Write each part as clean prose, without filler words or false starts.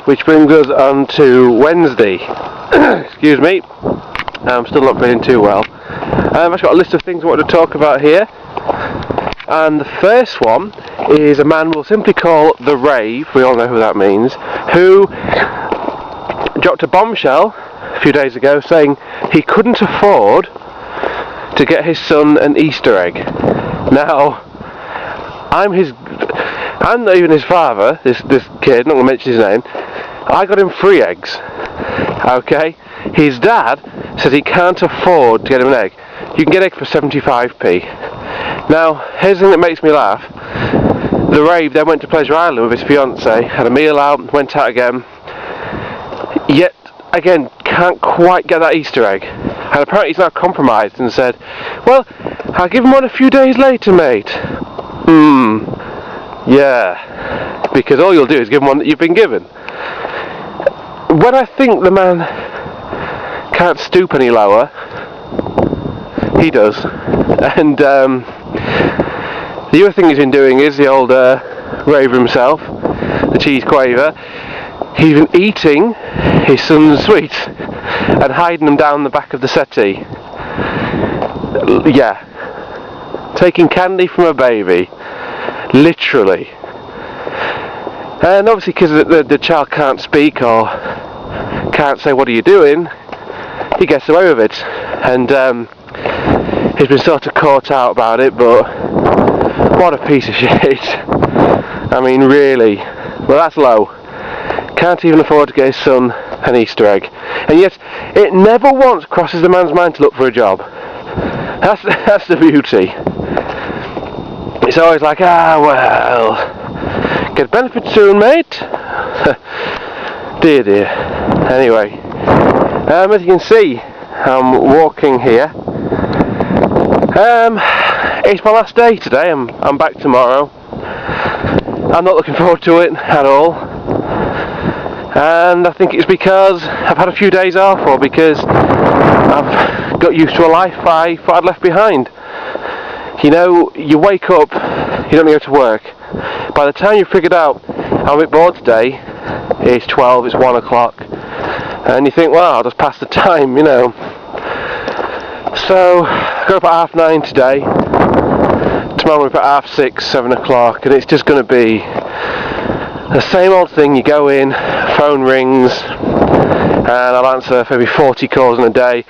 Which brings us on to Wednesday. Excuse me, I'm still not feeling too well. I've got a list of things I want to talk about here, and the first one is a man we'll simply call The Rave, we all know who that means, who dropped a bombshell a few days ago saying he couldn't afford to get his son an Easter egg. Now, I'm not even his father, this kid, not going to mention his name. I got him 3 eggs, okay? His dad says he can't afford to get him an egg. You can get eggs for 75p. Now, here's the thing that makes me laugh. The Rave then went to Pleasure Island with his fiancée, had a meal out, went out again, yet again can't quite get that Easter egg. And apparently he's now compromised and said, well, I'll give him one a few days later, mate. Yeah, because all you'll do is give him one that you've been given. When I think the man can't stoop any lower, he does. And the other thing he's been doing is the old raver himself, the cheese quaver. He's been eating his son's sweets and hiding them down the back of the settee. Yeah, taking candy from a baby, literally. And obviously, because the child can't speak or can't say what are you doing, he gets away with it. And he's been sort of caught out about it, but what a piece of shit. I mean, really. Well, that's low. Can't even afford to get his son an Easter egg. And yet, it never once crosses the man's mind to look for a job. That's the beauty. It's always like, well, get benefits soon, mate. Dear. Anyway, as you can see, I'm walking here. It's my last day today. I'm back tomorrow. I'm not looking forward to it at all. And I think it's because I've had a few days off, or because I've got used to a life I thought I'd left behind. You know, you wake up, you don't go to work. By the time you've figured out I'm a bit bored today, it's 12, it's 1 o'clock, and you think, well, I'll just pass the time, you know. So, I got up at 9:30 today. Tomorrow we're up at 6:30, 7 o'clock, and it's just going to be the same old thing. You go in, phone rings, and I'll answer maybe 40 calls in a day,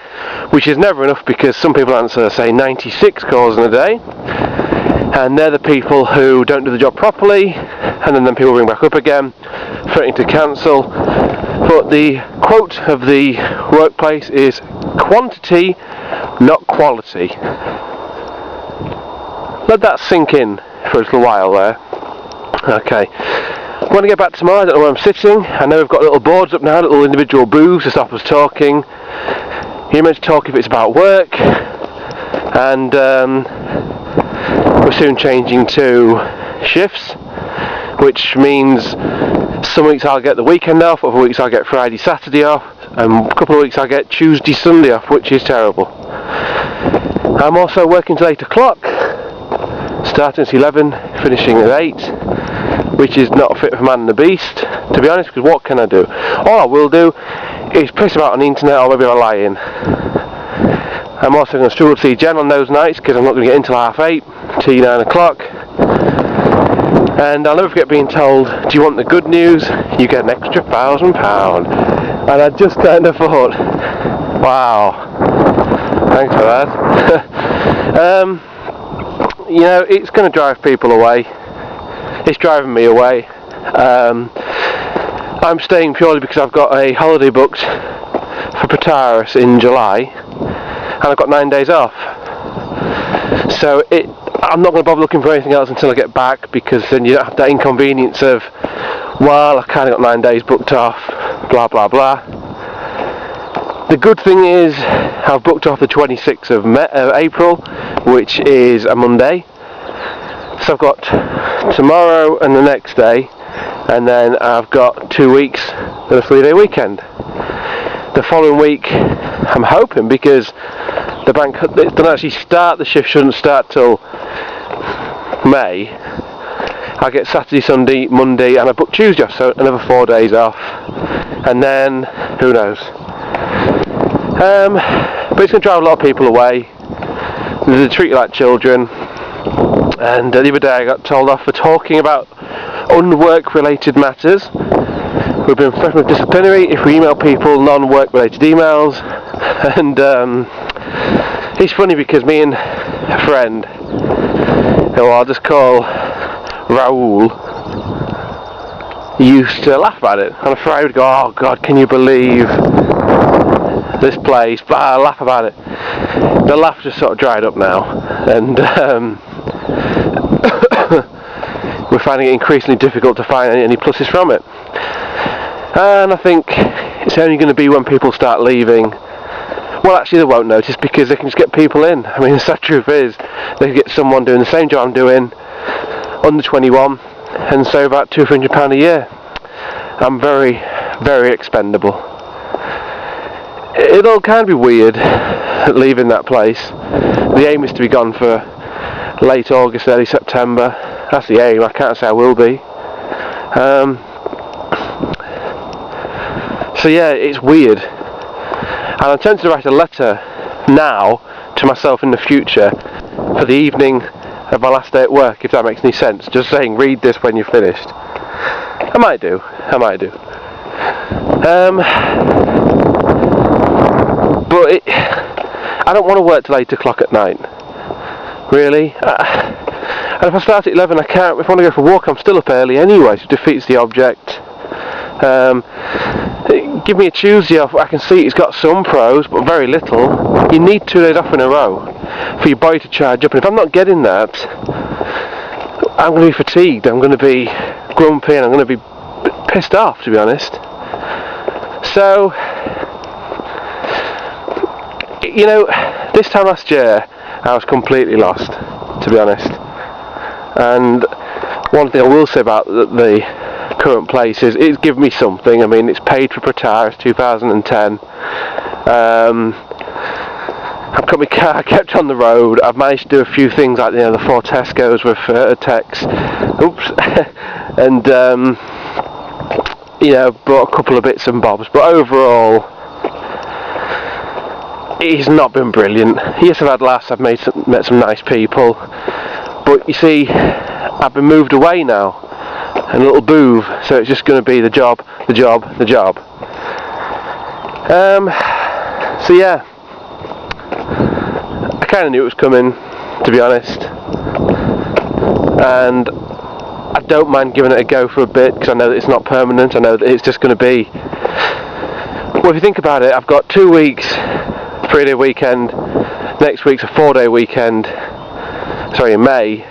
which is never enough because some people answer, say, 96 calls in a day, and they're the people who don't do the job properly, and then people ring back up again, threatening to cancel. But the quote of the workplace is quantity, not quality. Let that sink in for a little while there. Okay. When I get back tomorrow, I don't know where I'm sitting. I know we've got little boards up now, little individual booths to stop us talking. You're meant to talk if it's about work, and we're soon changing to shifts, which means some weeks I'll get the weekend off, other weeks I'll get Friday, Saturday off, and a couple of weeks I'll get Tuesday, Sunday off, which is terrible. I'm also working till 8 o'clock, starting at 11, finishing at 8. Which is not fit for man and the beast, to be honest, because what can I do? All I will do is piss about on the internet, or maybe I'll lie in. I'm also going to struggle to see Jen on those nights, because I'm not going to get in till 8:30, till 9 o'clock. And I'll never forget being told, do you want the good news? You get an extra £1,000. And I just kind of thought, wow, thanks for that. You know, it's going to drive people away. It's driving me away. I'm staying purely because I've got a holiday booked for Petaris in July, and I've got 9 days off. So I'm not going to bother looking for anything else until I get back, because then you don't have that inconvenience of, well, I kind of got 9 days booked off, blah blah blah. The good thing is I've booked off the 26th of April, which is a Monday. So I've got tomorrow and the next day, and then I've got 2 weeks and a 3-day weekend. The following week, I'm hoping, because the bank doesn't actually start, the shift shouldn't start till May, I get Saturday, Sunday, Monday, and I book Tuesday off, so another 4 days off. And then, who knows? But it's going to drive a lot of people away. They treat you like children. And the other day I got told off for talking about unwork related matters. We've been threatened with disciplinary if we email people non-work related emails. And it's funny because me and a friend, who I'll just call Raoul, used to laugh about it. On a Friday we'd go, oh God, can you believe this place, blah, laugh about it. The laugh just sort of dried up now, and we're finding it increasingly difficult to find any pluses from it. And I think it's only going to be when people start leaving. Well, actually they won't notice, because they can just get people in. I mean, the sad truth is, they can get someone doing the same job I'm doing, under 21, and save about £200 or £300 a year. I'm very, very expendable. It'll kind of be weird leaving that place. The aim is to be gone for late August, early September. That's the aim. I can't say I will be. So yeah, it's weird. And I'm tempted to write a letter now to myself in the future for the evening of my last day at work, if that makes any sense. Just saying, read this when you're finished. I might do. But I don't want to work till 8 o'clock at night. Really. And if I start at 11, I can't. If I want to go for a walk, I'm still up early anyway, so it defeats the object. Give me a Tuesday off. I can see it's got some pros, but very little. You need 2 days off in a row for your body to charge up, and if I'm not getting that, I'm going to be fatigued, I'm going to be grumpy, and I'm going to be pissed off, to be honest. So, you know, this time last year I was completely lost, to be honest. And one thing I will say about the current place is it's given me something. I mean, it's paid for Pretaris 2010. I've got my car kept on the road. I've managed to do a few things like the 4 Tesco's with Tex. Oops. And bought a couple of bits and bobs. But overall, it's not been brilliant. Yes, I've had laughs. I've met some nice people. But you see, I've been moved away now. And a little boove, so it's just going to be the job. So yeah, I kind of knew it was coming, to be honest, and I don't mind giving it a go for a bit, because I know that it's not permanent. I know that it's just going to be, well, if you think about it, I've got 2 weeks, 3-day weekend, next week's a 4-day weekend, in May,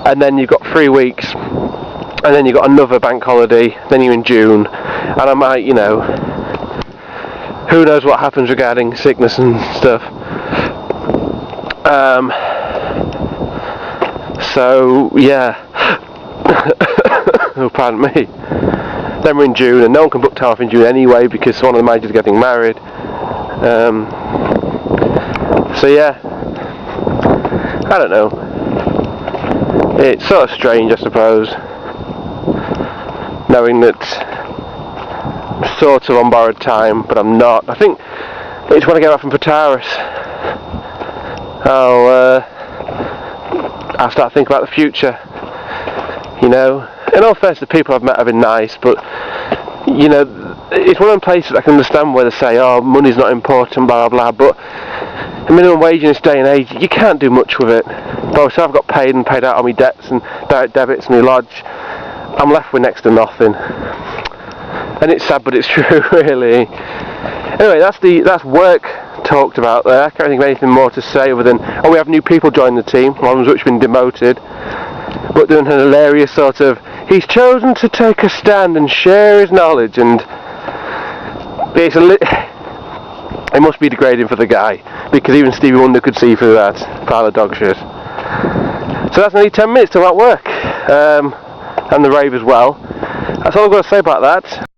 and then you've got 3 weeks, and then you've got another bank holiday, then you're in June, and I might, who knows what happens regarding sickness and stuff. So, yeah. Oh, pardon me. Then we're in June, and no one can book time off in June anyway, because one of the managers is getting married. So, yeah. I don't know. It's sort of strange, I suppose, knowing that I'm sort of on borrowed time, but I'm not. I think it's when I get back from Pretaris, I'll start thinking about the future. In all fairness, the people I've met have been nice, but it's one of them places I can understand where they say, oh, money's not important, blah blah blah, but the minimum wage in this day and age, you can't do much with it. Well, so I've got paid out on my debts and direct debits and my lodge. I'm left with next to nothing, and it's sad, but it's true, really. Anyway, that's work talked about there. I can't think of anything more to say other than, we have new people joining the team. One of them's been demoted, but doing an hilarious sort of, he's chosen to take a stand and share his knowledge, and it must be degrading for the guy, because even Stevie Wonder could see through that pile of dog shit. So that's nearly 10 minutes till that work, and the rave as well. That's all I've got to say about that.